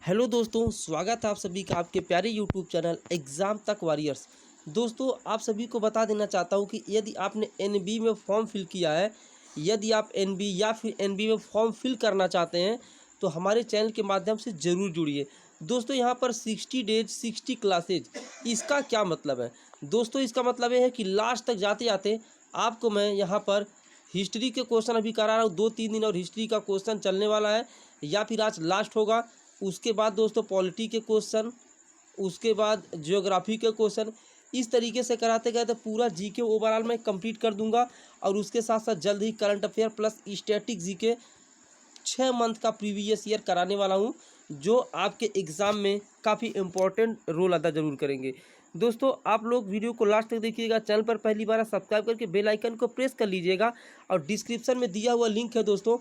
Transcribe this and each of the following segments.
Hello दोस्तों, स्वागत है आप सभी का आपके प्यारे यूट्यूब चैनल एग्ज़ाम तक वॉरियर्स। दोस्तों, आप सभी को बता देना चाहता हूं कि यदि आपने एनबी में फॉर्म फिल किया है, यदि आप एनबी या फिर एनबी में फॉर्म फिल करना चाहते हैं तो हमारे चैनल के माध्यम से ज़रूर जुड़िए। दोस्तों, यहां पर 60 डेज 60 क्लासेज, इसका क्या मतलब है? दोस्तों, इसका मतलब ये है कि लास्ट तक जाते जाते आपको मैं यहाँ पर हिस्ट्री के क्वेश्चन अभी करा रहा हूँ, 2-3 दिन और हिस्ट्री का क्वेश्चन चलने वाला है या फिर आज लास्ट होगा। उसके बाद दोस्तों पॉलिटी के क्वेश्चन, उसके बाद ज्योग्राफी के क्वेश्चन, इस तरीके से कराते गए तो पूरा जीके ओवरऑल मैं कंप्लीट कर दूंगा। और उसके साथ साथ जल्द ही current affair plus static GK 6 month का प्रीवियस ईयर कराने वाला हूं, जो आपके एग्ज़ाम में काफ़ी इम्पोर्टेंट रोल अदा जरूर करेंगे। दोस्तों, आप लोग वीडियो को लास्ट तक देखिएगा। चैनल पर पहली बार सब्सक्राइब करके बेल आइकन को प्रेस कर लीजिएगा। और डिस्क्रिप्शन में दिया हुआ लिंक है दोस्तों,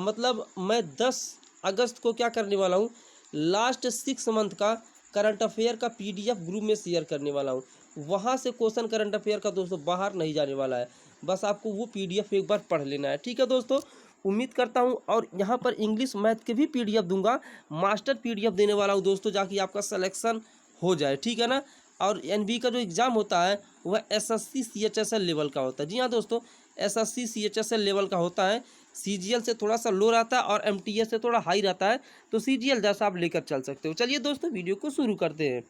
मतलब मैं 10 अगस्त को क्या करने वाला हूँ, लास्ट 6 मंथ का करंट अफेयर का पीडीएफ ग्रुप में शेयर करने वाला हूँ। वहाँ से क्वेश्चन करंट अफेयर का दोस्तों बाहर नहीं जाने वाला है, बस आपको वो पीडीएफ एक बार पढ़ लेना है। ठीक है दोस्तों, उम्मीद करता हूँ। और यहाँ पर इंग्लिश मैथ के भी पीडीएफ दूंगा, मास्टर पीडीएफ देने वाला हूँ दोस्तों, जाकि आपका सिलेक्शन हो जाए। ठीक है ना। और एनबी का जो एग्ज़ाम होता है वह एसएससी सीएचएसएल लेवल का होता है। जी हाँ दोस्तों, एसएससी सीएचएसएल लेवल का होता है। सीजीएल से थोड़ा सा लो रहता है और एमटीएस से थोड़ा हाई रहता है, तो सीजीएल जैसा आप लेकर चल सकते हो। चलिए दोस्तों, वीडियो को शुरू करते हैं।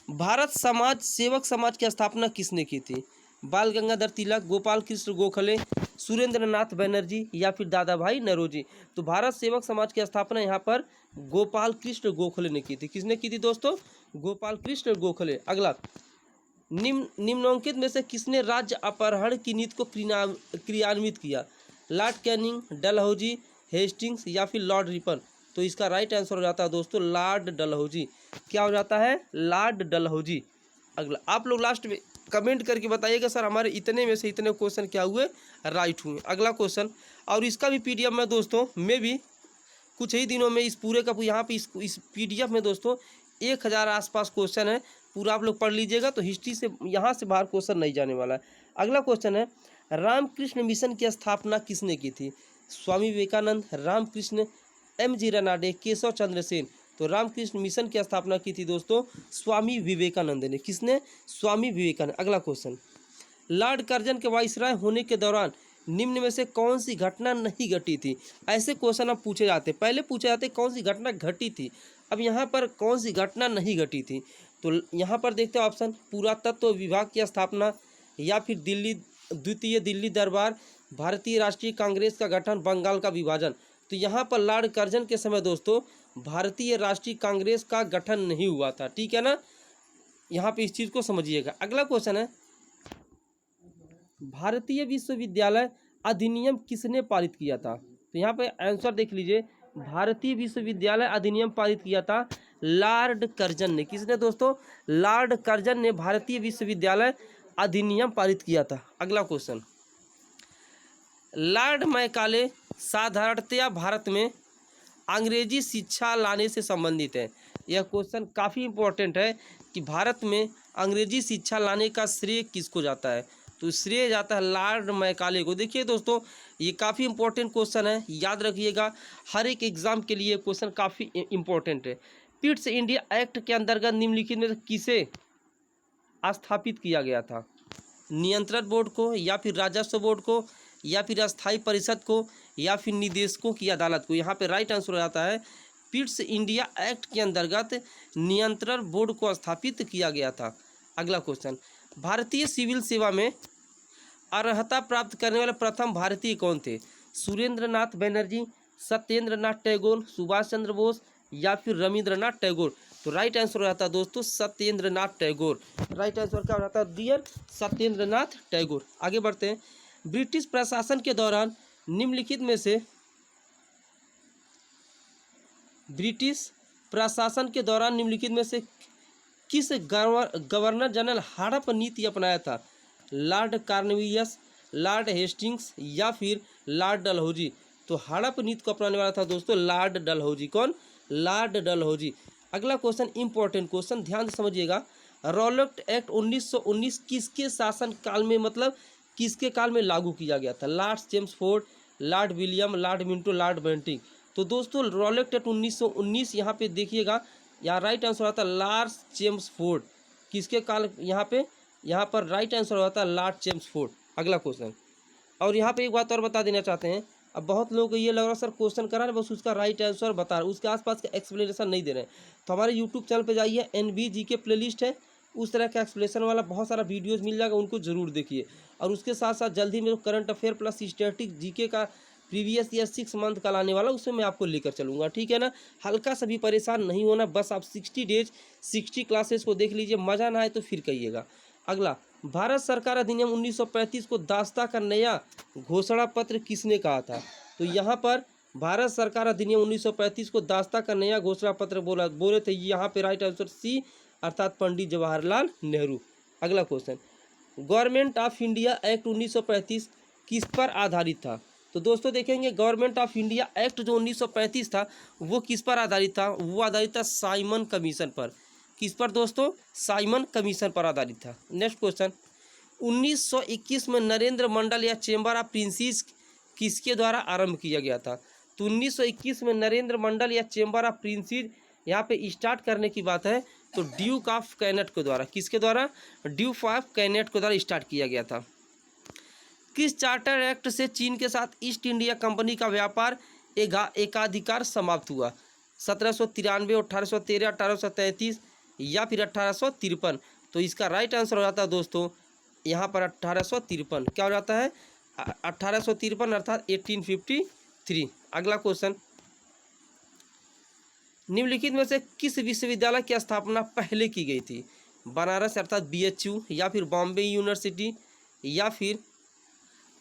भारत समाज सेवक समाज की स्थापना किसने की थी? बाल गंगाधर तिलक, गोपाल कृष्ण गोखले, सुरेंद्र नाथ बनर्जी या फिर दादा भाई नौरोजी। तो भारत सेवक समाज की स्थापना यहाँ पर गोपाल कृष्ण गोखले ने की थी। किसने की थी दोस्तों? गोपाल कृष्ण गोखले। अगला, निम्नलिखित में से किसने राज्य अपहरण की नीति को क्रियान्वित किया? लॉर्ड कैनिंग, डलहौजी, हेस्टिंग्स या फिर लॉर्ड रिपन। तो इसका राइट आंसर हो जाता है दोस्तों लॉर्ड डलहौजी। क्या हो जाता है? लॉर्ड डलहौजी। अगला, आप लोग लास्ट में कमेंट करके बताइएगा सर हमारे इतने में से इतने क्वेश्चन क्या हुए, राइट हुए। अगला क्वेश्चन, और इसका भी पीडीएफ में दोस्तों मैं भी कुछ ही दिनों में इस पूरे का यहाँ पे इस पीडीएफ में दोस्तों 1000 आसपास क्वेश्चन है, पूरा आप लोग पढ़ लीजिएगा तो हिस्ट्री से यहाँ से बाहर क्वेश्चन नहीं जाने वाला है। अगला क्वेश्चन है, रामकृष्ण मिशन की स्थापना किसने की थी? स्वामी विवेकानंद, रामकृष्ण, एम.जी. रनाडे, केशव चंद्र सेन। तो रामकृष्ण मिशन की स्थापना की थी दोस्तों स्वामी विवेकानंद ने। किसने? स्वामी विवेकानंद। अगला क्वेश्चन, लॉर्ड कर्जन के वाइसराय होने के दौरान निम्न में से कौन सी घटना नहीं घटी थी? ऐसे क्वेश्चन अब पूछे जाते, पहले पूछे जाते कौन सी घटना घटी थी, अब यहाँ पर कौन सी घटना नहीं घटी थी। तो यहाँ पर देखते हैं ऑप्शन, पुरातत्व विभाग की स्थापना, या फिर द्वितीय दिल्ली दरबार, भारतीय राष्ट्रीय कांग्रेस का गठन, बंगाल का विभाजन। तो यहाँ पर लॉर्ड कर्जन के समय दोस्तों भारतीय राष्ट्रीय कांग्रेस का गठन नहीं हुआ था। ठीक है ना, यहाँ पे इस चीज़ को समझिएगा। अगला क्वेश्चन है, भारतीय विश्वविद्यालय अधिनियम किसने पारित किया था? तो यहाँ पे आंसर देख लीजिए, भारतीय विश्वविद्यालय अधिनियम पारित किया था लॉर्ड कर्जन ने। किसने दोस्तों? लॉर्ड कर्जन ने भारतीय विश्वविद्यालय अधिनियम पारित किया था। अगला क्वेश्चन, लॉर्ड मैकाले साधारणतया भारत में अंग्रेजी शिक्षा लाने से संबंधित है। यह क्वेश्चन काफ़ी इम्पोर्टेंट है कि भारत में अंग्रेजी शिक्षा लाने का श्रेय किसको जाता है? तो श्रेय जाता है लॉर्ड मैकाले को। देखिए दोस्तों, ये काफ़ी इंपॉर्टेंट क्वेश्चन है, याद रखिएगा, हर एक एग्जाम के लिए क्वेश्चन काफ़ी इंपॉर्टेंट है। पिट्स इंडिया एक्ट के अंतर्गत निम्नलिखित में से किसे स्थापित किया गया था? नियंत्रण बोर्ड को, या फिर राजस्व बोर्ड को, या फिर अस्थायी परिषद को, या फिर निदेशकों की अदालत को। यहाँ पे राइट आंसर हो जाता है पिट्स इंडिया एक्ट के अंतर्गत नियंत्रण बोर्ड को स्थापित किया गया था। अगला क्वेश्चन, भारतीय सिविल सेवा में अर्हता प्राप्त करने वाले प्रथम भारतीय कौन थे? सुरेंद्र नाथ बनर्जी, सत्येंद्र नाथ टैगोर, सुभाष चंद्र बोस या फिर रविंद्रनाथ टैगोर। तो राइट आंसर हो जाता है दोस्तों सत्येंद्र नाथ टैगोर। राइट आंसर क्या हो जाता है डियर? सत्येंद्र नाथ टैगोर। आगे बढ़ते हैं, ब्रिटिश प्रशासन के दौरान निम्नलिखित में से किस गवर्नर जनरल हड़प नीति अपनाया था? लॉर्ड कॉर्नवालिस, लॉर्ड हेस्टिंग्स या फिर लॉर्ड डलहौजी। तो हड़प नीति को अपनाने वाला था दोस्तों लॉर्ड डलहौजी। कौन? लॉर्ड डलहौजी। अगला क्वेश्चन इंपॉर्टेंट क्वेश्चन, ध्यान से समझिएगा। रॉलेट एक्ट 1919 किसके शासन काल में, मतलब किसके काल में लागू किया गया था? Lord Chelmsford, Lord William, Lord Minto, Lord Bentinck. तो दोस्तों रॉलेट एक्ट 1919 यहाँ पे देखिएगा, यहाँ राइट आंसर आता है लॉर्ड चेम्सफोर्ड। किसके काल यहाँ पर राइट आंसर होता है लॉर्ड चेम्सफोर्ड। अगला क्वेश्चन, और यहाँ पे एक बात और बता देना चाहते हैं, अब बहुत लोगों को ये लग रहा है सर क्वेश्चन करा है बस उसका राइट आंसर बता रहे, उसके आसपास का एक्सप्लेनेशन नहीं दे रहे हैं। तो हमारे यूट्यूब चैनल पे जाइए, NB GK प्लेलिस्ट है, उस तरह का एक्सप्लेनेशन वाला बहुत सारा वीडियोज़ मिल जाएगा, उनको ज़रूर देखिए। और उसके साथ साथ जल्दी में current affair plus static GK का प्रीवियस ईयर 6 मंथ का लाने वाला, उसमें मैं आपको लेकर चलूँगा, ठीक है ना। हल्का सा भी परेशान नहीं होना, बस आप 60 डेज 60 क्लासेस को देख लीजिए, मज़ा ना आए तो फिर कहिएगा। अगला, भारत सरकार अधिनियम 1935 को दास्ता का नया घोषणा पत्र किसने कहा था? तो यहाँ पर भारत सरकार अधिनियम 1935 को दास्ता का नया घोषणा पत्र बोले थे, यहाँ पे राइट आंसर सी अर्थात पंडित जवाहरलाल नेहरू। अगला question, government of India act 1935 किस पर आधारित था? तो दोस्तों देखेंगे गवर्नमेंट ऑफ इंडिया एक्ट जो 1935 था वो किस पर आधारित था? वो आधारित था साइमन कमीशन पर। किस पर दोस्तों? साइमन कमीशन पर आधारित था। नेक्स्ट क्वेश्चन, 1921 में नरेंद्र मंडल या चेंबर ऑफ प्रिंसेस किसके द्वारा आरंभ किया गया था? तो 1921 में नरेंद्र मंडल या चेंबर ऑफ प्रिंसेस यहाँ पे स्टार्ट करने की बात है तो ड्यूक ऑफ कैनेट के द्वारा, किसके द्वारा? ड्यूक ऑफ कैनेट के द्वारा स्टार्ट किया गया था। किस चार्टर एक्ट से चीन के साथ ईस्ट इंडिया कंपनी का व्यापार एकाधिकार समाप्त हुआ? 1793, 1813, 1833 या फिर 1853? तो इसका राइट आंसर हो जाता है दोस्तों यहाँ पर 1853। क्या हो जाता है? 1853 अर्थात 1853। अगला क्वेश्चन, निम्नलिखित में से किस विश्वविद्यालय की स्थापना पहले की गई थी? बनारस अर्थात BHU या फिर बॉम्बे यूनिवर्सिटी या फिर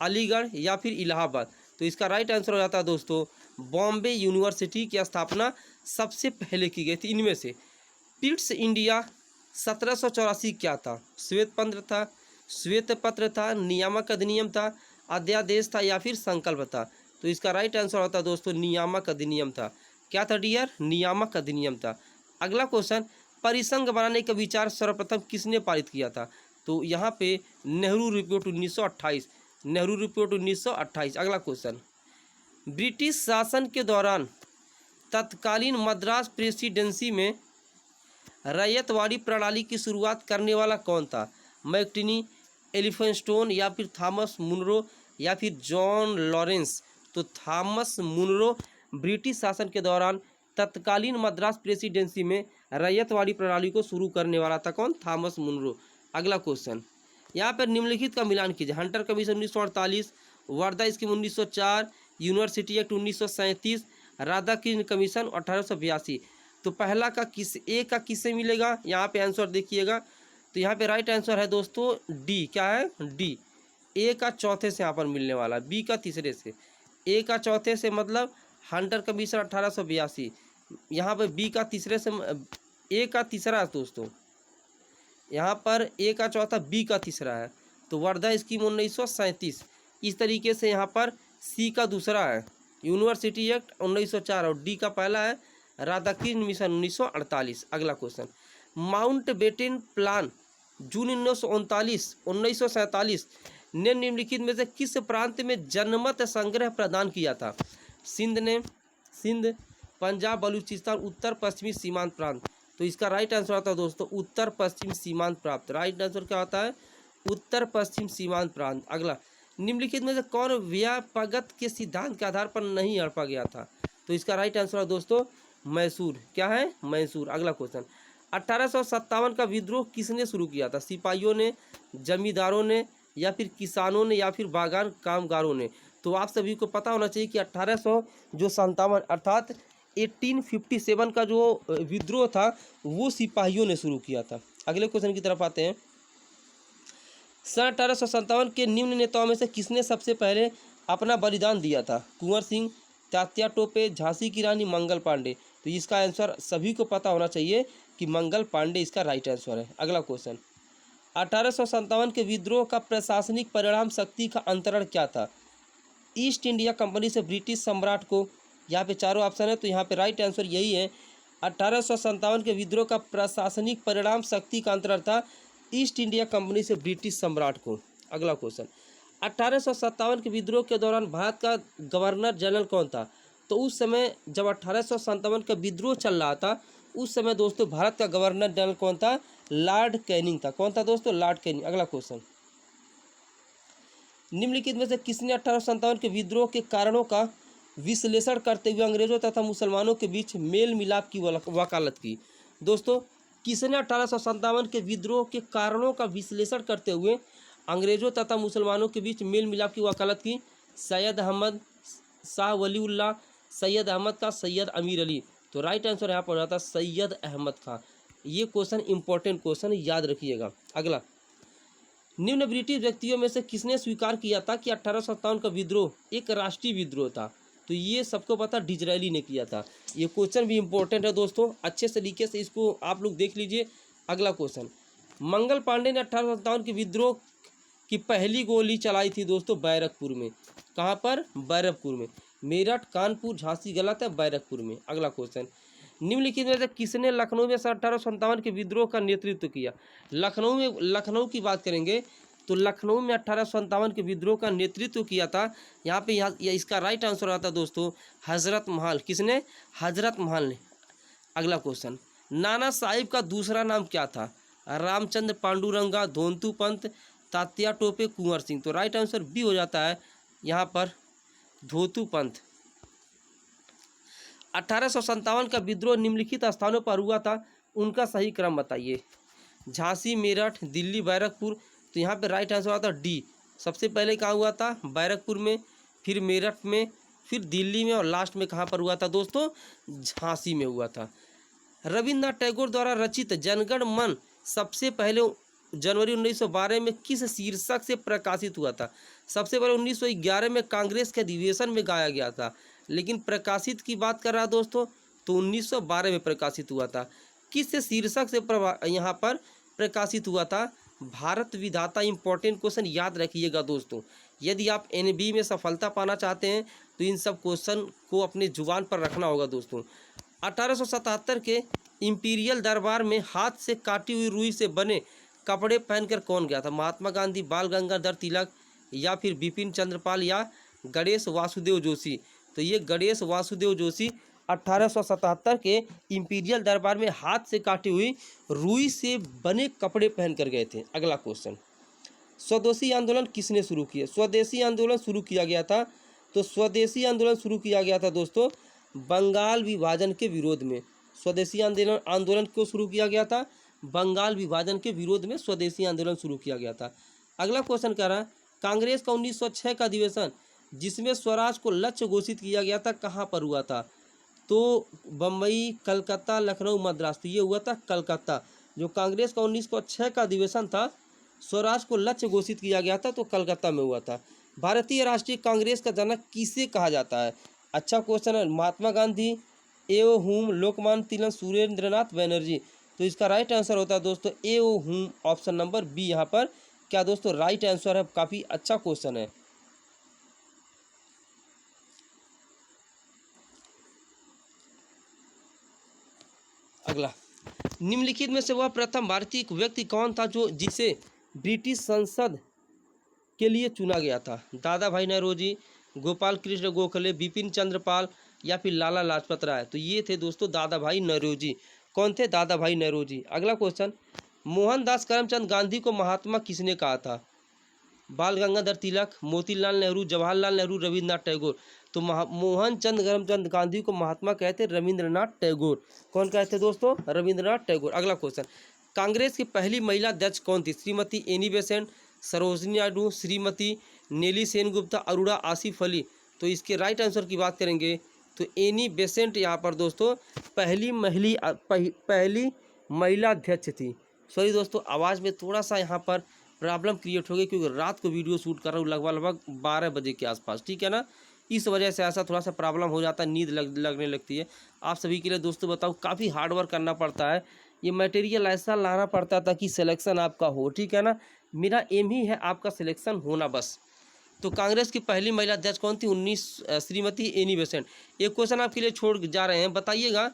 अलीगढ़ या फिर इलाहाबाद? तो इसका राइट आंसर हो जाता है दोस्तों बॉम्बे यूनिवर्सिटी की स्थापना सबसे पहले की गई थी इनमें से। पिट्स इंडिया 1784 क्या था? श्वेत पत्र था, नियामक अधिनियम था, अध्यादेश था या फिर संकल्प था? तो इसका राइट आंसर होता है दोस्तों नियामक अधिनियम था। क्या था डियर? नियामक अधिनियम था। अगला क्वेश्चन, परिसंघ बनाने का विचार सर्वप्रथम किसने पारित किया था? तो यहाँ पे नेहरू रिपोर्ट 1928, नेहरू रिपोर्ट 1928। अगला क्वेश्चन, ब्रिटिश शासन के दौरान तत्कालीन मद्रास प्रेसिडेंसी में रैयतवाड़ी प्रणाली की शुरुआत करने वाला कौन था? मैकटिनी, एलिफिंस्टोन या फिर थॉमस मुनरो या फिर जॉन लॉरेंस? तो थॉमस मुनरो ब्रिटिश शासन के दौरान तत्कालीन मद्रास प्रेसिडेंसी में रैयतवाड़ी प्रणाली को शुरू करने वाला था कौन? Thomas Munro. अगला क्वेश्चन, यहाँ पर निम्नलिखित का मिलान कीजिए। Hunter commission 1948, Wardha scheme 1904, university act 1937, Radhakrishna commission 1882। तो पहला का किससे मिलेगा? यहाँ पे आंसर देखिएगा, तो यहाँ पे राइट आंसर है दोस्तों डी। क्या है? डी। ए का चौथे से यहाँ पर मिलने वाला, बी का तीसरे से। ए का चौथे से मतलब हंटर कमीशन 1882, यहाँ पर बी का तीसरे से, ए का तीसरा है दोस्तों, यहाँ पर ए का चौथा, बी का तीसरा है, तो वर्धा स्कीम 1937। इस तरीके से यहाँ पर सी का दूसरा है यूनिवर्सिटी एक्ट 1904 और डी का पहला है राधाकृष्ण मिशन 1948। अगला क्वेश्चन, माउंट बेटन प्लान जून 1947 ने निम्नलिखित में से किस प्रांत में जनमत संग्रह प्रदान किया था? सिंध, पंजाब, बलूचिस्तान, उत्तर पश्चिमी सीमांत प्रांत? तो इसका राइट आंसर आता है दोस्तों उत्तर पश्चिम सीमांत प्रांत। राइट आंसर क्या होता है? उत्तर पश्चिम सीमांत प्रांत। अगला, निम्नलिखित में से कौन व्यापगत के सिद्धांत के आधार पर नहीं हड़पा गया था? तो इसका राइट आंसर है दोस्तों मैसूर। क्या है? मैसूर। अगला क्वेश्चन, 1857 का विद्रोह किसने शुरू किया था? सिपाहियों ने, जमींदारों ने या फिर किसानों ने या फिर बागान कामगारों ने? तो आप सभी को पता होना चाहिए कि 1857 अर्थात 1857 का जो विद्रोह था वो सिपाहियों ने शुरू किया था। अगले क्वेश्चन की तरफ आते हैं। सन 1857 के निम्न नेताओं में से किसने सबसे पहले अपना बलिदान दिया था? कुंवर सिंह, तात्या टोपे, झांसी की रानी, मंगल पांडे? तो इसका आंसर सभी को पता होना चाहिए कि मंगल पांडे इसका राइट आंसर है। अगला क्वेश्चन, 1857 के विद्रोह का प्रशासनिक परिणाम शक्ति का अंतरण क्या था? ईस्ट इंडिया कंपनी से ब्रिटिश सम्राट को, यहाँ पे चारों ऑप्शन है तो यहाँ पे राइट आंसर यही है। 1857 के विद्रोह का प्रशासनिक परिणाम शक्ति का अंतरण था ईस्ट इंडिया कंपनी से ब्रिटिश सम्राट को। अगला क्वेश्चन, 1857 के विद्रोह के दौरान भारत का गवर्नर जनरल कौन था? तो उस समय जब 1857 का विद्रोह चल रहा था, उस समय दोस्तों भारत का गवर्नर जनरल कौन था? लॉर्ड कैनिंग था। कौन था दोस्तों? Lord Canning. अगला क्वेश्चन, निम्नलिखित में से किसने 1857 के विद्रोह के कारणों का विश्लेषण करते हुए अंग्रेजों तथा मुसलमानों के बीच मेल मिलाप की वकालत की? दोस्तों, किसने 1857 के विद्रोह के कारणों का विश्लेषण करते हुए अंग्रेजों तथा मुसलमानों के बीच मेल मिलाप की वकालत की? सैयद अहमद, शाह वलीउल्लाह, सैयद अहमद खां, सैयद अमीर अली। तो राइट आंसर यहाँ पर हो जाता है सैयद अहमद खां। ये क्वेश्चन इंपॉर्टेंट क्वेश्चन, याद रखिएगा। अगला, निम्न ब्रिटिश व्यक्तियों में से किसने स्वीकार किया था कि 1857 का विद्रोह एक राष्ट्रीय विद्रोह था? तो ये सबको पता, डिजरायली ने किया था। ये क्वेश्चन भी इंपॉर्टेंट है दोस्तों, अच्छे तरीके से इसको आप लोग देख लीजिए। अगला क्वेश्चन, मंगल पांडे ने 1857 के विद्रोह की पहली गोली चलाई थी दोस्तों बैरकपुर में। कहाँ पर? बैरकपुर में। मेरठ, कानपुर, झांसी गलत है, बैरकपुर में। अगला क्वेश्चन, निम्नलिखित में से किसने लखनऊ में 1857 के विद्रोह का नेतृत्व किया? लखनऊ की बात करेंगे तो लखनऊ में 1857 के विद्रोह का नेतृत्व किया था। यहाँ पे इसका राइट आंसर आता है दोस्तों हजरत महल। किसने? हजरत महल ने। अगला क्वेश्चन, नाना साहिब का दूसरा नाम क्या था? रामचंद्र पांडुरंगा, धोंतू पंत, तात्या टोपे, कुंवर सिंह। तो राइट आंसर बी हो जाता है यहाँ पर धोतू पंत। 1857 का विद्रोह निम्नलिखित स्थानों पर हुआ था, उनका सही क्रम बताइए। झांसी, मेरठ, दिल्ली, बैरकपुर। तो यहाँ पे राइट आंसर आता है डी। सबसे पहले कहाँ हुआ था? बैरकपुर में, फिर मेरठ में, फिर दिल्ली में, और लास्ट में कहाँ पर हुआ था दोस्तों? झांसी में हुआ था। रविन्द्रनाथ टैगोर द्वारा रचित जनगण मन सबसे पहले जनवरी 1912 में किस शीर्षक से प्रकाशित हुआ था? सबसे पहले 1911 में कांग्रेस के अधिवेशन में गाया गया था, लेकिन प्रकाशित की बात कर रहा दोस्तों तो 1912 में प्रकाशित हुआ था। किस शीर्षक से यहाँ पर प्रकाशित हुआ था? भारत विधाता। इंपॉर्टेंट क्वेश्चन, याद रखिएगा दोस्तों। यदि आप एनबी में सफलता पाना चाहते हैं तो इन सब क्वेश्चन को अपने जुबान पर रखना होगा दोस्तों। 1877 के इंपीरियल दरबार में हाथ से काटी हुई रुई से बने कपड़े पहनकर कौन गया था? महात्मा गांधी, बाल गंगाधर तिलक, या फिर बिपिन चंद्रपाल, या गणेश वासुदेव जोशी। तो ये गणेश वासुदेव जोशी 1877 के इंपीरियल दरबार में हाथ से काटी हुई रुई से बने कपड़े पहनकर गए थे। अगला क्वेश्चन, स्वदेशी आंदोलन किसने शुरू किया? स्वदेशी आंदोलन शुरू किया गया था, तो स्वदेशी आंदोलन शुरू किया गया था दोस्तों बंगाल विभाजन के विरोध में। स्वदेशी आंदोलन क्यों शुरू किया गया था? बंगाल विभाजन के विरोध में स्वदेशी आंदोलन शुरू किया गया था। अगला क्वेश्चन कह रहा है, कांग्रेस का 1906 का अधिवेशन जिसमें स्वराज को लक्ष्य घोषित किया गया था कहाँ पर हुआ था? तो बम्बई, कलकत्ता, लखनऊ, मद्रास। तो ये हुआ था कलकत्ता। जो कांग्रेस का 1906 का अधिवेशन था, स्वराज को लक्ष्य घोषित किया गया था, तो कलकत्ता में हुआ था। भारतीय राष्ट्रीय कांग्रेस का जनक किसे कहा जाता है? अच्छा क्वेश्चन है। महात्मा गांधी, एओ हुम, लोकमान्य तिलक, सुरेंद्रनाथ बनर्जी। तो इसका राइट आंसर होता है दोस्तों एओ हुम, ऑप्शन नंबर बी यहाँ पर क्या दोस्तों राइट आंसर है। काफ़ी अच्छा क्वेश्चन है। अगला, निम्नलिखित में से वह प्रथम भारतीय व्यक्ति कौन था जिसे ब्रिटिश संसद के लिए चुना गया था? दादा भाई नौरोजी, गोपाल कृष्ण गोखले, बिपिन चंद्र पाल, या फिर लाला लाजपत राय। तो ये थे दोस्तों दादा भाई नौरोजी। कौन थे? दादा भाई नौरोजी। अगला क्वेश्चन, मोहनदास करमचंद गांधी को महात्मा किसने कहा था? बाल गंगाधर तिलक, मोतीलाल नेहरू, जवाहरलाल नेहरू, रविन्द्रनाथ टैगोर। तो मोहनचंद करमचंद गांधी को महात्मा कहते रविंद्रनाथ टैगोर। कौन कहते दोस्तों? रविंद्रनाथ टैगोर। अगला क्वेश्चन, कांग्रेस की पहली महिला अध्यक्ष कौन थी? श्रीमती एनी बेसेंट, सरोजनी नायडू, श्रीमती नेली सेनगुप्ता, अरोड़ा आसिफ अली। तो इसके राइट आंसर की बात करेंगे तो एनी बेसेंट यहाँ पर दोस्तों पहली महिला अध्यक्ष थी। सॉरी दोस्तों, आवाज़ में थोड़ा सा यहाँ पर प्रॉब्लम क्रिएट हो गई क्योंकि रात को वीडियो शूट कर रहा हूँ लगभग 12 बजे के आसपास, ठीक है ना। इस वजह से ऐसा थोड़ा सा प्रॉब्लम हो जाता है, नींद लगने लगती है। आप सभी के लिए दोस्तों बताऊँ काफ़ी हार्ड वर्क करना पड़ता है, ये मटेरियल ऐसा लाना पड़ता है ताकि सिलेक्शन आपका हो, ठीक है ना। मेरा एम ही है आपका सिलेक्शन होना बस। तो कांग्रेस की पहली महिला अध्यक्ष कौन थी? Shrimati Annie Besant. एक क्वेश्चन आपके लिए छोड़ जा रहे हैं, बताइएगा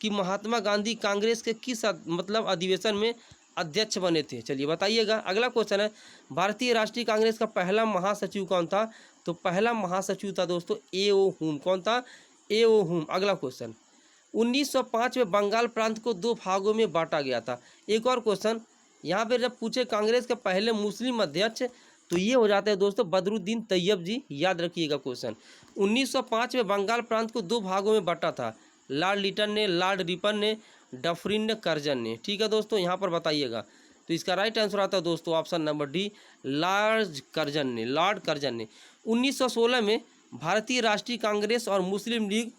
कि महात्मा गांधी कांग्रेस के किस अधिवेशन में अध्यक्ष बने थे? चलिए बताइएगा। अगला क्वेश्चन है, भारतीय राष्ट्रीय कांग्रेस का पहला महासचिव कौन था? तो पहला महासचिव था दोस्तों एओ हुम। कौन था? एओहुम। अगला क्वेश्चन, 1905 में बंगाल प्रांत को 2 भागों में बांटा गया था। एक और क्वेश्चन यहाँ पे जब पूछे कांग्रेस के पहले मुस्लिम अध्यक्ष, तो ये हो जाते हैं दोस्तों बदरुद्दीन तैयब जी, याद रखिएगा क्वेश्चन। 1905 में बंगाल प्रांत को 2 भागों में बांटा था, लॉर्ड लिटन ने, लॉर्ड रिपन ने, डफरिन ने, कर्जन ने। ठीक है दोस्तों, यहाँ पर बताइएगा। तो इसका राइट आंसर आता है दोस्तों option number D, Lord Curzon ने, लॉर्ड कर्जन ने। 1916 में भारतीय राष्ट्रीय कांग्रेस और मुस्लिम लीग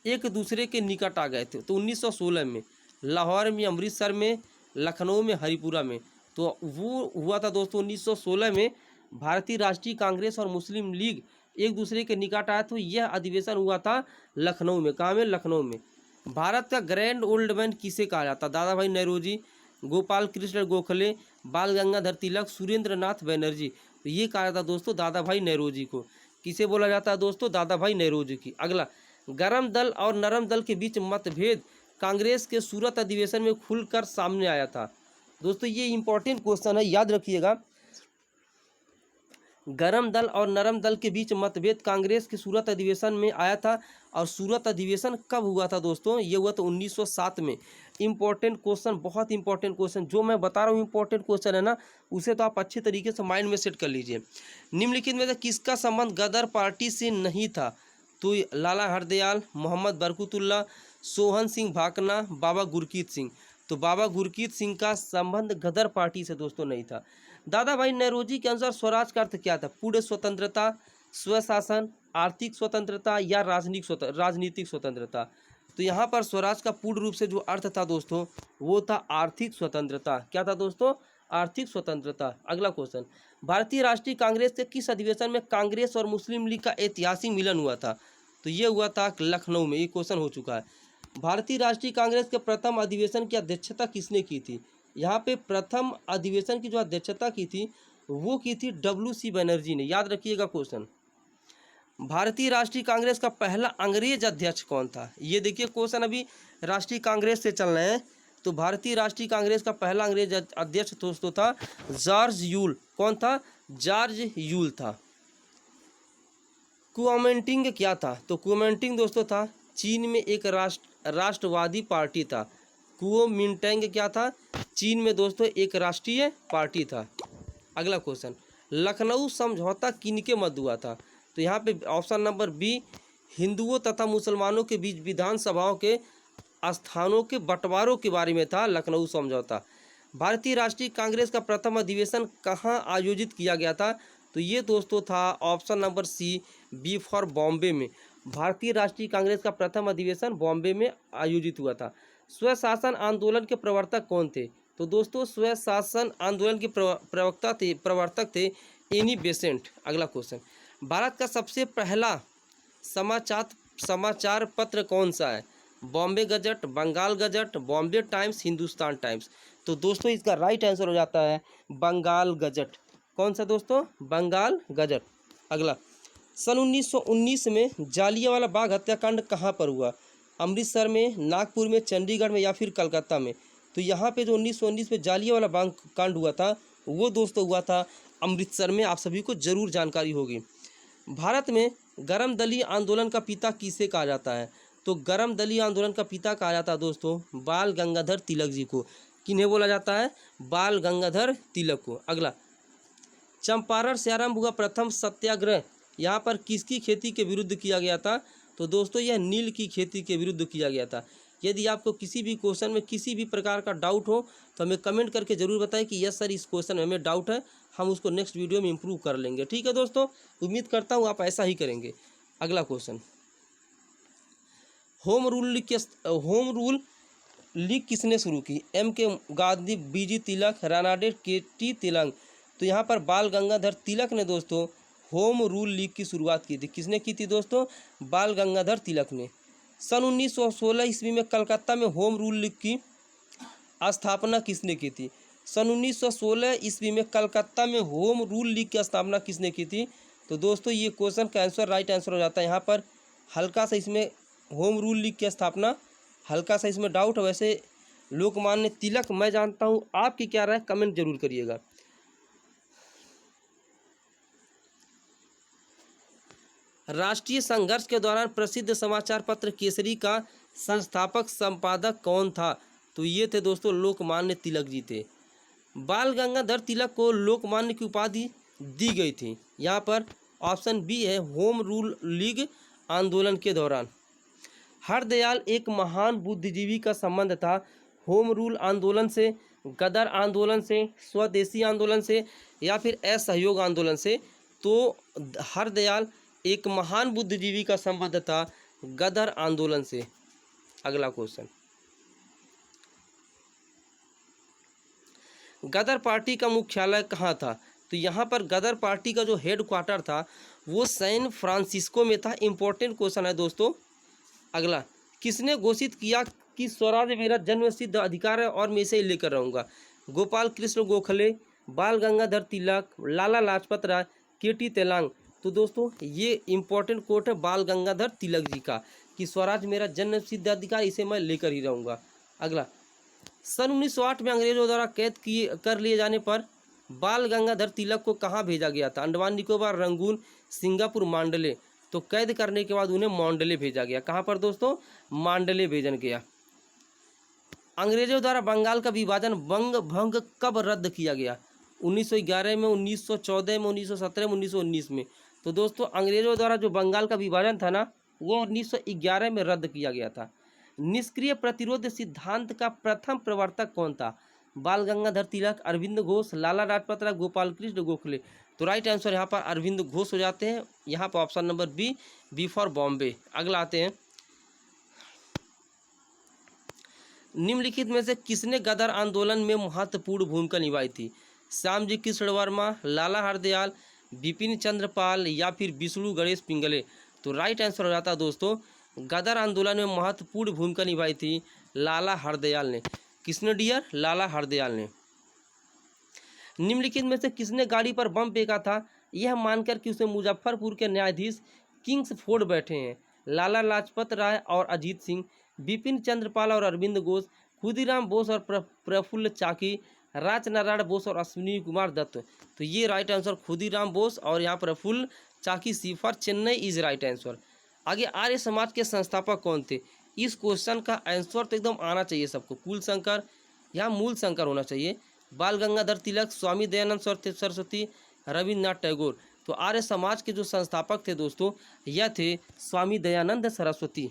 एक दूसरे के निकट आ गए थे। तो 1916 में लाहौर में, अमृतसर में, लखनऊ में, हरिपुरा में। तो वो हुआ था दोस्तों 1916 में भारतीय राष्ट्रीय कांग्रेस और मुस्लिम लीग एक दूसरे के निकट आया। तो यह अधिवेशन हुआ था लखनऊ में। कहाँ में? लखनऊ में। भारत का ग्रैंड ओल्ड मैन किसे कहा जाता? दादा भाई नेहरूजी, गोपाल कृष्ण गोखले, बाल गंगाधर तिलक, सुरेंद्र नाथ बनर्जी। तो ये कहा जाता दोस्तों दादा भाई नेहरूजी को। किसे बोला जाता है दोस्तों? दादा भाई नेहरूजी की। अगला, गरम दल और नरम दल के बीच मतभेद कांग्रेस के सूरत अधिवेशन में खुलकर सामने आया था। दोस्तों ये इंपॉर्टेंट क्वेश्चन है, याद रखिएगा। गरम दल और नरम दल के बीच मतभेद कांग्रेस के सूरत अधिवेशन में आया था। और सूरत अधिवेशन कब हुआ था दोस्तों? ये हुआ था 1907 में। इंपॉर्टेंट क्वेश्चन, बहुत इंपॉर्टेंट क्वेश्चन, जो मैं बता रहा हूँ इंपॉर्टेंट क्वेश्चन है ना, उसे तो आप अच्छी तरीके से माइंड में सेट कर लीजिए। निम्नलिखित में से किसका संबंध गदर पार्टी से नहीं था? तो लाला हरदयाल, मोहम्मद बरकतुल्लाह, सोहन सिंह भाकना, बाबा गुरकीत सिंह। तो बाबा गुरकीत सिंह का संबंध गदर पार्टी से दोस्तों नहीं था। दादा भाई नेहरूजी के अनुसार स्वराज का अर्थ क्या था? पूर्ण स्वतंत्रता, स्वशासन, आर्थिक स्वतंत्रता या राजनीतिक स्वतंत्रता। तो यहाँ पर स्वराज का पूर्ण रूप से जो अर्थ था दोस्तों वो था आर्थिक स्वतंत्रता। क्या था दोस्तों? आर्थिक स्वतंत्रता। अगला क्वेश्चन, भारतीय राष्ट्रीय कांग्रेस के किस अधिवेशन में कांग्रेस और मुस्लिम लीग का ऐतिहासिक मिलन हुआ था? तो ये हुआ था लखनऊ में। ये क्वेश्चन हो चुका है। भारतीय राष्ट्रीय कांग्रेस के प्रथम अधिवेशन की अध्यक्षता किसने की थी? यहाँ पे प्रथम अधिवेशन की जो अध्यक्षता की थी वो की थी WC बनर्जी ने। याद रखिएगा क्वेश्चन। भारतीय राष्ट्रीय कांग्रेस का पहला अंग्रेज अध्यक्ष कौन था? ये देखिए क्वेश्चन अभी राष्ट्रीय कांग्रेस से चल रहे हैं। तो भारतीय राष्ट्रीय कांग्रेस का पहला अंग्रेज अध्यक्ष दोस्तों था जॉर्ज यूल। कौन था? जॉर्ज यूल था। कुओमिंटिंग क्या था? तो कुओमिंटिंग दोस्तों था चीन में एक राष्ट्रवादी पार्टी था। कुओमिंटिंग क्या था? चीन में दोस्तों एक राष्ट्रीय पार्टी था। अगला क्वेश्चन, लखनऊ समझौता किनके मध्य हुआ था? तो यहाँ पे ऑप्शन नंबर बी, हिंदुओं तथा मुसलमानों के बीच विधानसभाओं के स्थानों के बंटवारों के बारे में था लखनऊ समझौता। भारतीय राष्ट्रीय कांग्रेस का प्रथम अधिवेशन कहाँ आयोजित किया गया था? तो ये दोस्तों था option number C, B for Bombay में। भारतीय राष्ट्रीय कांग्रेस का प्रथम अधिवेशन बॉम्बे में आयोजित हुआ था। स्वशासन आंदोलन के प्रवर्तक कौन थे? तो दोस्तों स्वशासन आंदोलन के प्रवर्तक थे एनी बेसेंट। अगला क्वेश्चन, भारत का सबसे पहला समाचार पत्र कौन सा है? Bombay Gazette, Bengal Gazette, Bombay Times, Hindustan Times. तो दोस्तों इसका राइट आंसर हो जाता है बंगाल गजट। कौन सा दोस्तों? बंगाल गजट। अगला, सन 1919 में जालियांवाला बाग हत्याकांड कहाँ पर हुआ? अमृतसर में, नागपुर में, चंडीगढ़ में या फिर कलकत्ता में? तो यहाँ पे जो 1919 में जालियांवाला बाग कांड हुआ था वो दोस्तों हुआ था अमृतसर में। आप सभी को जरूर जानकारी होगी। भारत में गरम दली आंदोलन का पिता किसे कहा जाता है? तो गरम दली आंदोलन का पिता कहा जाता है दोस्तों बाल गंगाधर तिलक जी को। किन्हें बोला जाता है? बाल गंगाधर तिलक को। अगला, चंपारण से आरंभ हुआ प्रथम सत्याग्रह यहाँ पर किसकी खेती के विरुद्ध किया गया था? तो दोस्तों यह नील की खेती के विरुद्ध किया गया था। यदि आपको किसी भी क्वेश्चन में किसी भी प्रकार का डाउट हो तो हमें कमेंट करके जरूर बताएं कि यस सर इस क्वेश्चन में हमें डाउट है, हम उसको नेक्स्ट वीडियो में इम्प्रूव कर लेंगे। ठीक है दोस्तों, उम्मीद करता हूँ आप ऐसा ही करेंगे। अगला क्वेश्चन, होम रूल लीग किसने शुरू की? M.K. गांधी, B.G. तिलक, रानाडे, K.T. तिलक। तो यहाँ पर बाल गंगाधर तिलक ने दोस्तों होम रूल लीग की शुरुआत की थी। किसने की थी दोस्तों? बाल गंगाधर तिलक ने। सन 1916 ईस्वी में कलकत्ता में होम रूल लीग की स्थापना किसने की थी? सन 1916 ईस्वी में कलकत्ता में होम रूल लीग की स्थापना किसने की थी? तो दोस्तों ये क्वेश्चन का आंसर राइट आंसर हो जाता है यहाँ पर हल्का सा इसमें होम रूल लीग की स्थापना हल्का सा इसमें डाउट है। वैसे लोकमान्य तिलक मैं जानता हूँ, आपकी क्या राय कमेंट जरूर करिएगा। राष्ट्रीय संघर्ष के दौरान प्रसिद्ध समाचार पत्र केसरी का संस्थापक संपादक कौन था? तो ये थे दोस्तों लोकमान्य तिलक जी थे। बाल गंगाधर तिलक को लोकमान्य की उपाधि दी गई थी। यहाँ पर ऑप्शन बी है, होम रूल लीग आंदोलन के दौरान। हरदयाल एक महान बुद्धिजीवी का संबंध था होम रूल आंदोलन से, गदर आंदोलन से, स्वदेशी आंदोलन से या फिर असहयोग आंदोलन से? तो हरदयाल एक महान बुद्धिजीवी का संबंध था गदर आंदोलन से। अगला क्वेश्चन, गदर पार्टी का मुख्यालय कहाँ था? तो यहाँ पर गदर पार्टी का जो हेड क्वार्टर था वो सैन फ्रांसिस्को में था। इंपॉर्टेंट क्वेश्चन है दोस्तों। अगला, किसने घोषित किया कि स्वराज मेरा जन्मसिद्ध अधिकार है और मैं इसे लेकर रहूँगा? गोपाल कृष्ण गोखले, बाल गंगाधर तिलक, लाला लाजपत राय, केटी तेलांग? तो दोस्तों ये इंपॉर्टेंट कोट है बाल गंगाधर तिलक जी का कि स्वराज मेरा जन्मसिद्ध अधिकार, इसे मैं लेकर ही रहूँगा। अगला, सन 1908 में अंग्रेजों द्वारा कैद कर लिए जाने पर बाल गंगाधर तिलक को कहाँ भेजा गया था? अंडमान निकोबार, रंगून, सिंगापुर, मांडले? तो कैद करने के बाद उन्हें मांडले भेजा गया। कहाँ पर दोस्तों? मांडले भेजन गया। अंग्रेजों द्वारा बंगाल का विभाजन बंग भंग कब रद्द किया गया? 1911 में, 1914 में, 1917 में, 1919 में? तो दोस्तों अंग्रेजों द्वारा जो बंगाल का विभाजन था ना वो 1911 में रद्द किया गया था। निष्क्रिय प्रतिरोध सिद्धांत का प्रथम प्रवर्तक कौन था? बाल गंगाधर तिलक, अरविंद घोष, लाला लाजपत राय, गोपाल कृष्ण गोखले? तो राइट आंसर यहाँ पर अरविंद घोष हो जाते हैं। यहाँ पर option number B for Bombay. अगला आते हैं, निम्नलिखित में से किसने गदर आंदोलन में महत्वपूर्ण भूमिका निभाई थी? श्यामजी कृष्ण वर्मा, लाला हरदयाल, बिपिन चंद्र पाल या फिर विष्णु गणेश पिंगले? तो राइट आंसर हो जाता है दोस्तों, गदर आंदोलन में महत्वपूर्ण भूमिका निभाई थी लाला हरदयाल ने। किसने डियर? लाला हरदयाल ने। निम्नलिखित में से किसने गाड़ी पर बम फेंका था यह मानकर कि उसमें मुजफ्फरपुर के न्यायाधीश किंग्सफोर्ड बैठे हैं? लाला लाजपत राय और अजीत सिंह, बिपिन चंद्रपाल और अरविंद घोष, खुदीराम बोस और प्रफुल्ल चाकी, राजनारायण बोस और अश्विनी कुमार दत्त? तो ये राइट आंसर खुदीराम बोस और यहाँ Prafulla Chaki, C for Chennai is right answer. आगे, आर्य समाज के संस्थापक कौन थे? इस क्वेश्चन का आंसर तो एकदम आना चाहिए सबको। कुल शंकर, यहाँ मूल शंकर होना चाहिए। बाल गंगाधर तिलक, स्वामी दयानंद सरस्वती, रविन्द्रनाथ टैगोर? तो आर्य समाज के जो संस्थापक थे दोस्तों यह थे स्वामी दयानंद सरस्वती।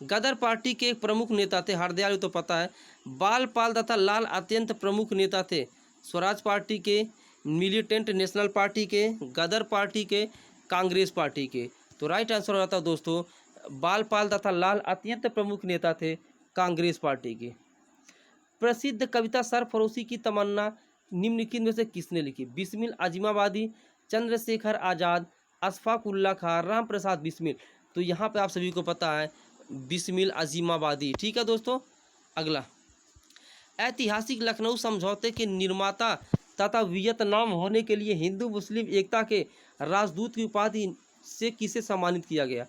गदर पार्टी के एक प्रमुख नेता थे, हरदयाल तो पता है। बाल पाल तथा लाल अत्यंत प्रमुख नेता थे स्वराज पार्टी के, मिलिटेंट नेशनल पार्टी के, गदर पार्टी के, कांग्रेस पार्टी के? तो राइट आंसर हो जाता है दोस्तों, बाल पाल तथा लाल अत्यंत प्रमुख नेता थे कांग्रेस पार्टी के। प्रसिद्ध कविता सरफरोशी की तमन्ना निम्नलिखित में से किसने लिखी? बिस्मिल अजीमाबादी, चंद्रशेखर आज़ाद, अशफाक उल्लाह खां, राम प्रसाद बिस्मिल? तो यहाँ पे आप सभी को पता है बिस्मिल अजीमाबादी। ठीक है दोस्तों। अगला, ऐतिहासिक लखनऊ समझौते के निर्माता तथा वियतनाम होने के लिए हिंदू मुस्लिम एकता के राजदूत की उपाधि से किसे सम्मानित किया गया?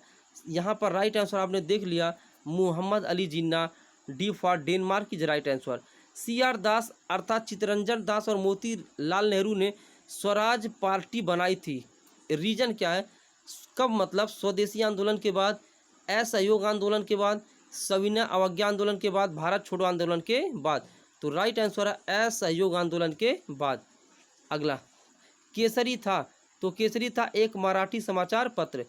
यहाँ पर राइट आंसर आपने देख लिया, Mohammad Ali Jinnah, D for Denmark is right answer. CR Das अर्थात चित्तरंजन दास और मोतीलाल नेहरू ने स्वराज पार्टी बनाई थी। रीजन क्या है? कब? मतलब स्वदेशी आंदोलन के बाद, असहयोग आंदोलन के बाद, सविनय अवज्ञा आंदोलन के बाद, भारत छोड़ो आंदोलन के बाद? तो राइट आंसर है असहयोग आंदोलन के बाद। अगला, केसरी था, तो केसरी था एक मराठी समाचार पत्र।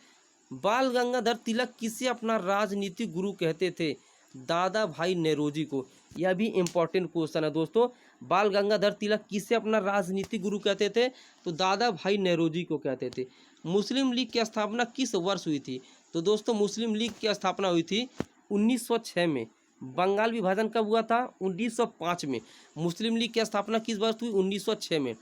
बाल गंगाधर तिलक किसे अपना राजनीतिक गुरु कहते थे? दादा भाई नेरोजी को। यह भी इंपॉर्टेंट क्वेश्चन है दोस्तों। बाल गंगाधर तिलक किसे अपना राजनीतिक गुरु कहते थे? तो दादा भाई नेरोजी को कहते थे। मुस्लिम लीग की स्थापना किस वर्ष हुई थी? तो दोस्तों मुस्लिम लीग की स्थापना हुई थी 1906 में। बंगाल विभाजन कब हुआ था? 1905 में। मुस्लिम लीग की स्थापना किस वर्ष हुई? 1906 में।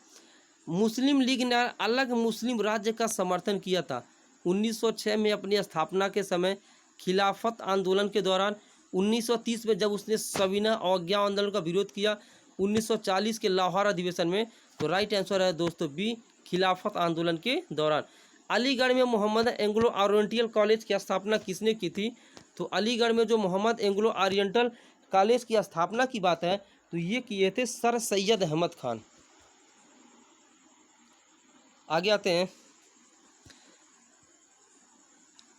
मुस्लिम लीग ने अलग मुस्लिम राज्य का समर्थन किया था 1906 में अपनी स्थापना के समय। खिलाफत आंदोलन के दौरान 1930 में जब उसने सविनय अवज्ञा आंदोलन का विरोध किया 1940 के लाहौर अधिवेशन में। तो राइट आंसर है दोस्तों बी, खिलाफत आंदोलन के दौरान। अलीगढ़ में मोहम्मद एंग्लो ओरिएंटल कॉलेज की स्थापना किसने की थी? तो अलीगढ़ में जो मोहम्मद एंग्लो ओरिएंटल कॉलेज की स्थापना की बात है तो ये किए थे सर सैयद अहमद खान। आगे आते हैं,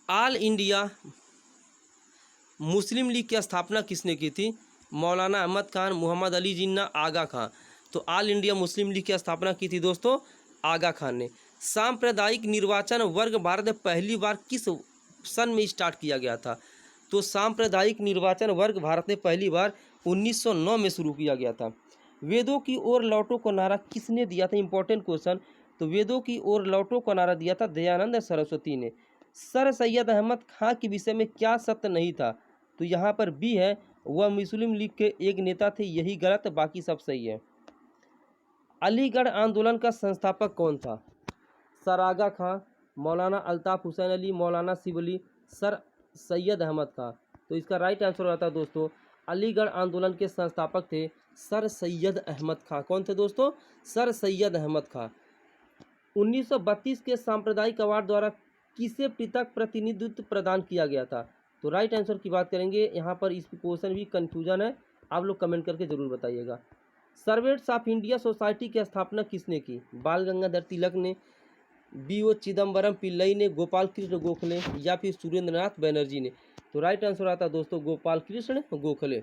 ऑल इंडिया मुस्लिम लीग की स्थापना किसने की थी? मौलाना अहमद खान, मोहम्मद अली जिन्ना, आगा खां। तो ऑल इंडिया मुस्लिम लीग की स्थापना की थी दोस्तों आगा खान ने। सांप्रदायिक निर्वाचन वर्ग भारत में पहली बार किस सन में स्टार्ट किया गया था? तो सांप्रदायिक निर्वाचन वर्ग भारत में पहली बार 1909 में शुरू किया गया था। वेदों की ओर लौटो को नारा किसने दिया था? Important question. तो वेदों की ओर लौटो को नारा दिया था दयानंद सरस्वती ने। सर सैयद अहमद खां के विषय में क्या सत्य नहीं था? तो यहाँ पर बी है, वह मुस्लिम लीग के एक नेता थे, यही गलत, बाकी सब सही है। अलीगढ़ आंदोलन का संस्थापक कौन था? सर आगा खां, मौलाना अल्ताफ हुसैन अली, मौलाना शिवली, सर सैयद अहमद खां। तो इसका राइट आंसर रहता है दोस्तों, अलीगढ़ आंदोलन के संस्थापक थे सर सैयद अहमद खां। कौन थे दोस्तों? सर सैयद अहमद खां। 1932 के सांप्रदायिक अवार्ड द्वारा किसे पृथक प्रतिनिधित्व प्रदान किया गया था? तो राइट आंसर की बात करेंगे, यहाँ पर इस क्वेश्चन भी कन्फ्यूजन है, आप लोग कमेंट करके जरूर बताइएगा। सर्वेंट्स ऑफ इंडिया सोसाइटी की स्थापना किसने की? बाल गंगाधर तिलक ने, B.O. चिदम्बरम पिल्लई ने, गोपाल कृष्ण गोखले या फिर सुरेंद्रनाथ बनर्जी ने? तो राइट आंसर आता है दोस्तों गोपाल कृष्ण गोखले।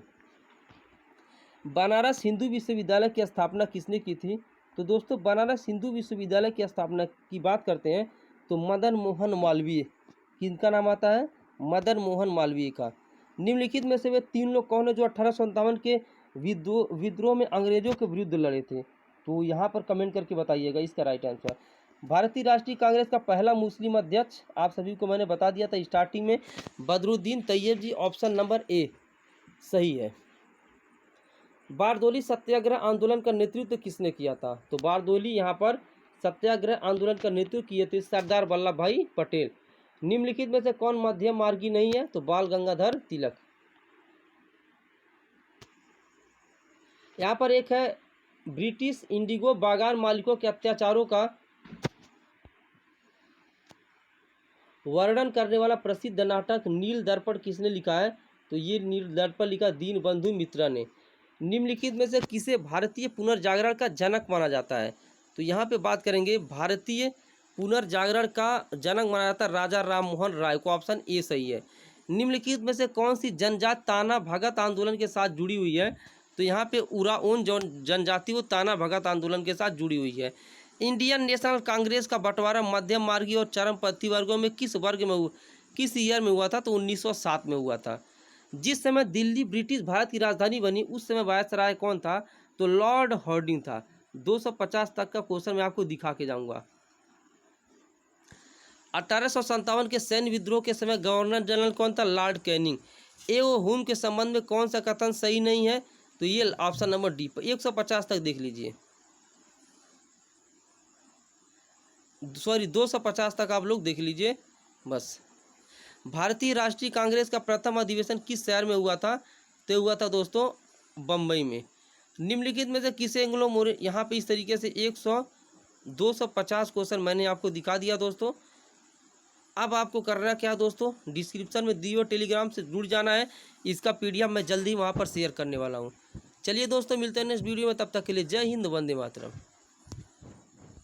बनारस हिंदू विश्वविद्यालय की स्थापना किसने की थी? तो दोस्तों बनारस हिंदू विश्वविद्यालय की स्थापना की बात करते हैं तो मदन मोहन मालवीय, किनका नाम आता है? मदन मोहन मालवीय का। निम्नलिखित में से वे तीन लोग कौन है जो 1857 के विद्रोह में अंग्रेजों के विरुद्ध लड़े थे? तो यहाँ पर कमेंट करके बताइएगा इसका राइट आंसर। भारतीय राष्ट्रीय कांग्रेस का पहला मुस्लिम अध्यक्ष आप सभी को मैंने बता दिया था स्टार्टिंग में, बदरुद्दीन तैयब जी, ऑप्शन नंबर ए सही है। बारदोली सत्याग्रह आंदोलन का नेतृत्व किसने किया था? तो बारदोली यहाँ पर सत्याग्रह आंदोलन का नेतृत्व किए थे सरदार वल्लभ भाई पटेल। निम्नलिखित में से कौन मध्यम मार्गी नहीं है? तो बाल गंगाधर तिलक। यहाँ पर एक है ब्रिटिश इंडिगो बागान मालिकों के अत्याचारों का वर्णन करने वाला प्रसिद्ध नाटक नील दर्पण किसने लिखा है? तो ये नील दर्पण लिखा दीनबंधु मित्रा ने। निम्नलिखित में से किसे भारतीय पुनर्जागरण का जनक माना जाता है? तो यहाँ पे बात करेंगे भारतीय पुनर्जागरण का जनक माना जाता है राजा राम मोहन राय को, ऑप्शन ए सही है। निम्नलिखित में से कौन सी जनजाति ताना भगत आंदोलन के साथ जुड़ी हुई है? तो यहाँ पे उराओन जनजाति वो ताना भगत आंदोलन के साथ जुड़ी हुई है। इंडियन नेशनल कांग्रेस का बंटवारा मध्यम मार्गी और चरमपंथी वर्गों में किस वर्ग में हुआ, किस ईयर में हुआ था? तो 1907 में हुआ था। जिस समय दिल्ली ब्रिटिश भारत की राजधानी बनी उस समय वायसराय कौन था? तो लॉर्ड हार्डिंग था। 250 तक का क्वेश्चन मैं आपको दिखा के जाऊंगा। 1857 के सैन्य विद्रोह के समय गवर्नर जनरल कौन था? Lord Canning. ए ओ हुम के संबंध में कौन सा कथन सही नहीं है? तो ये ऑप्शन नंबर डी पर 150 तक देख लीजिए, सॉरी 250 तक आप लोग देख लीजिए बस। भारतीय राष्ट्रीय कांग्रेस का प्रथम अधिवेशन किस शहर में हुआ था? तो हुआ था दोस्तों बम्बई में। निम्नलिखित में से किसे एंग्लो मोरे, यहाँ पे इस तरीके से 250 क्वेश्चन मैंने आपको दिखा दिया दोस्तों। अब आपको करना क्या दोस्तों, डिस्क्रिप्शन में दी हुई टेलीग्राम से जुड़ जाना है, इसका PDF मैं जल्दी वहाँ पर शेयर करने वाला हूँ। चलिए दोस्तों मिलते हैं नेक्स्ट वीडियो में, तब तक के लिए जय हिंद, वंदे मातरम।